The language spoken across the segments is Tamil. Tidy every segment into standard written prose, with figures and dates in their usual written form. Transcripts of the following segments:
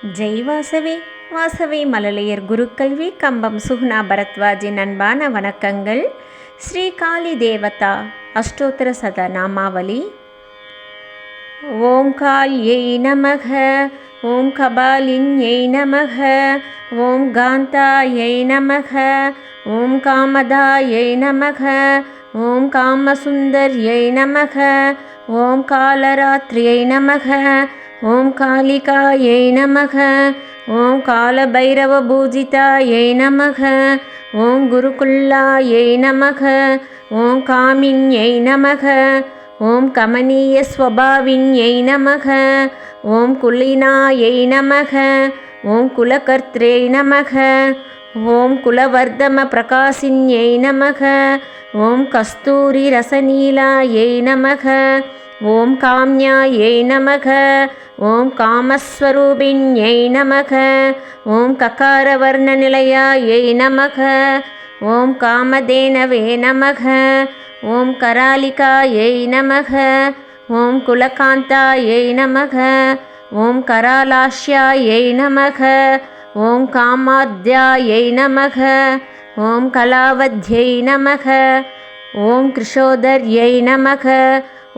ஜெய் வாசவி. வாசவி மழலையர் குருக்கல்வி கம்பம் சுகுணா பரத்வாஜின் அன்பான வணக்கங்கள். ஸ்ரீ காளி தேவதா அஷ்டோத்திர சதநாமாவளி. ஓம் கால்யை நமக, ஓம் கபாலின்யை நமக, ஓம் காந்தாயை நமக, ஓம் காமதாயை நமக, ஓம் காமசுந்தர்யை நமக, ஓம் காலராத்ரியை நமக, ஓம் காளிகாயை நமக, ஓம் காலபைரவ பூஜிதாயை நமக, ஓம் குருகுல்லாயை நமக, ஓம் காமின்யை நமக, ஓம் கமனீய ஸ்வபாவின்யை நமக, ஓம் குலினாயை நமக, ஓம் குலகர்த்ரே நமக, ஓம் குலவர்தம பிரகாசின்யை நமக, ஓம் கஸ்தூரி ரசநீலாயை நமக, ஓம் காம்யாயை நமக, ஓம் காமஸ்வரூபிண்யை நமக, ஓம் ககாரவர்ணநிலையாயை நமக, ஓம் காமதேனவே நமக, ஓம் கராலிகாயை நமக, ஓம் குலகாந்தாயை நமக, ஓம் கராலாஷ்யாயை நமக, ஓம் காமாத்யாயை நமக, ஓம் கலாவத்யை நமக, ஓம் கிருஷோதர்யை நமக,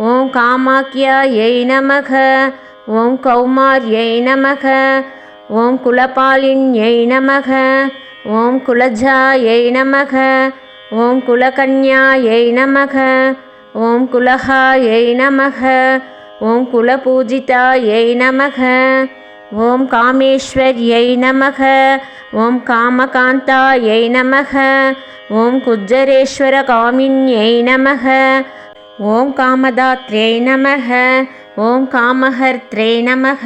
ஓம் காமாக்யாயை நமக, ஓம் கௌமார்யை நமக, ஓம் குலபாலின்யை நமக, ஓம் குலஜாயை நமக, ஓம் குலகன்யாயை நமக, ஓம் குலஹாயை நமக, ஓம் குலபூஜிதாயை நமக, ஓம் காமேஸ்வர்யை நமக, ஓம் காமகாந்தாயை நமக, ஓம் குஜ்ஜரேஸ்வர காமின்யை நமக, ஓம் காமதாத்ரே நமக, ஓம் காமஹர்த்ரே நமக,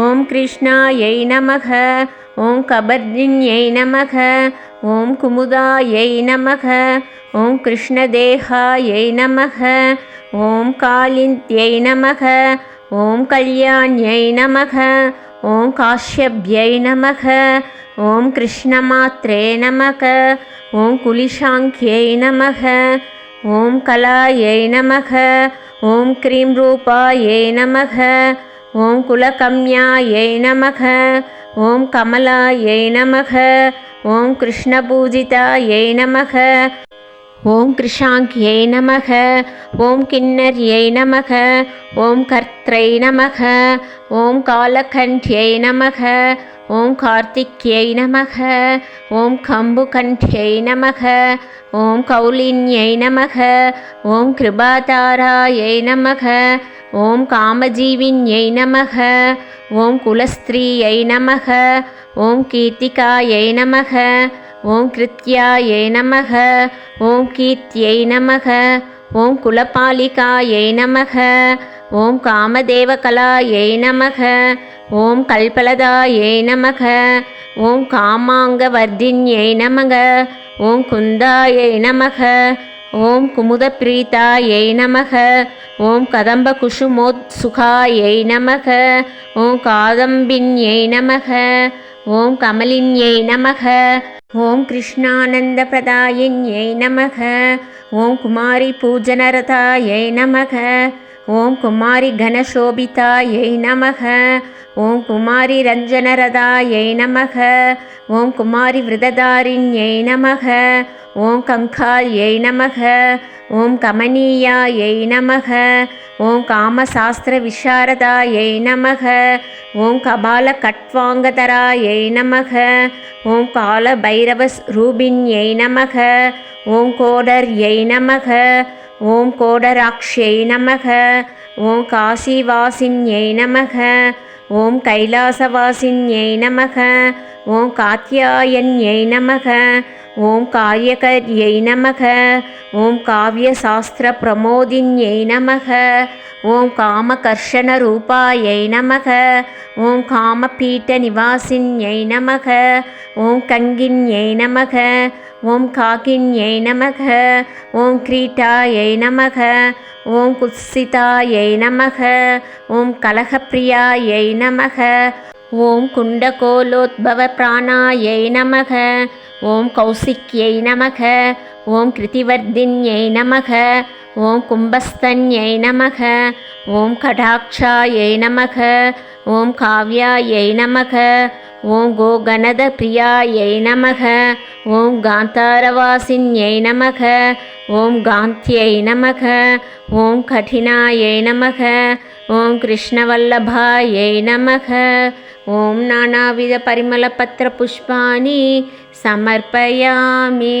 ஓம் கிருஷ்ணாயை நமக, ஓம் கபர்தின்யை நமக, ஓம் குமுதாயை நமக, ஓம் கிருஷ்ணதேகாயை நமக, ஓம் காலிந்த்யை நமக, ஓம் கல்யாண்யை நமக, ஓம் காஷ்யப்யை நமக, ஓம் கிருஷ்ணமாத்ரே நமக, ஓம் குலிஷாங்கியை நமக, ஓம் கலாயை நமக, ஓம் க்ரீம் ரூபாயை நமக, ஓம் குலகம்யாயை நமக, ஓம் கமலாயை நமக, ஓம் கிருஷ்ணபூஜிதாயை நமக, ஓம் கிருஷாங்கியை நமக, ஓம் கிண்ணர்யை நமக, ஓம் கர்த்ரை நமக, ஓம் காலகண்ட்யை நமக, ஓம் கார்த்திக்யை நமக, ஓம் கம்புகண்ட்யை நமக, ஓம் கௌலின்யை நமக, ஓம் கிருபாதாராயை நமக, ஓம் காமஜீவின்யை நமக, ஓம் குலஸ்திரீயை நமக, ஓம் கீர்த்திகாயை நமக, ஓம் கிருத்யாயை நமக, ஓம் கீர்த்தியை நமக, ஓம் குலபாலிகாயை நமக, ஓம் காமதேவகலாயை நமக, ஓம் கல்பலதாயை நமக, ஓம் காமாங்கவர்தின்யை நமக, ஓம் குந்தாயை நமக, ஓம் குமுதப்ரீதாயை நமக, ஓம் கதம்பகுஷுமோத்சுகாயை நமக, ஓம் காதம்பின்யை நமக, ஓம் கமலின்யை நமக, ஓம் கிருஷ்ணானந்தபிரதாயின்யை நமக, ஓம் குமாரி பூஜனரதாயை நமக, ஓம் குமாரி கணசோபிதாயை நமக, ஓம் குமாரி ரஞ்சனரதாயை நமக, ஓம் குமாரி விரததாரிண்யை நமக, ஓம் கங்கால்யை நமக, ஓம் கமனீயாயை நமக, ஓம் காமசாஸ்திர விசாரதாயை நமக, ஓம் கபால கட்வாங்கதராயை நமக, ஓம் கால பைரவ ரூபிண்யை நமக, ஓம் கோடர்யை நமக, ஓம் கோடராக்ஷை நமக, ஓம் காசிவாசின்யை நமக, ஓம் கைலாசவாசின்யை நமக, ஓம் காத்யாயன்யை நமக, ஓம் காரியகர்யை நமக, ஓம் காவியசாஸ்திர பிரமோதின்யை நமக, ஓம் காமகர்ஷண ரூபாயை நமக, ஓம் காமபீட்ட நிவாசின்யை நமக, ஓம் கங்கின்யை நமக, ஓம் காகின்யை நமக, ஓம் கிரீட்டாயை நமக, ஓம் குத்சிதாயை நமக, ஓம் கலகப்பிரியாயை நமக, ஓம் குண்டகோலோத்பவ பிராணாயை நமக, ஓம் கௌசிக்யை நமக, ஓம் கிருதிவர்தின்யை நமக, ஓம் கும்பஸ்தன்யை நமக, ஓம் கடாட்சாயை நமக, ஓம் காவ்யாயை நமக. ஓம் கோகணத பிரியாயை நமக. ஓம் காந்தாரவாசின்யை நமக. ஓம் காந்தியை நமக. ஓம் கடினாயை நமக. ஓம் கிருஷ்ணவல்லபாயை நமக. ஓம் நானாவித பரிமளபத்திர புஷ்பாணி சமர்ப்பயாமி.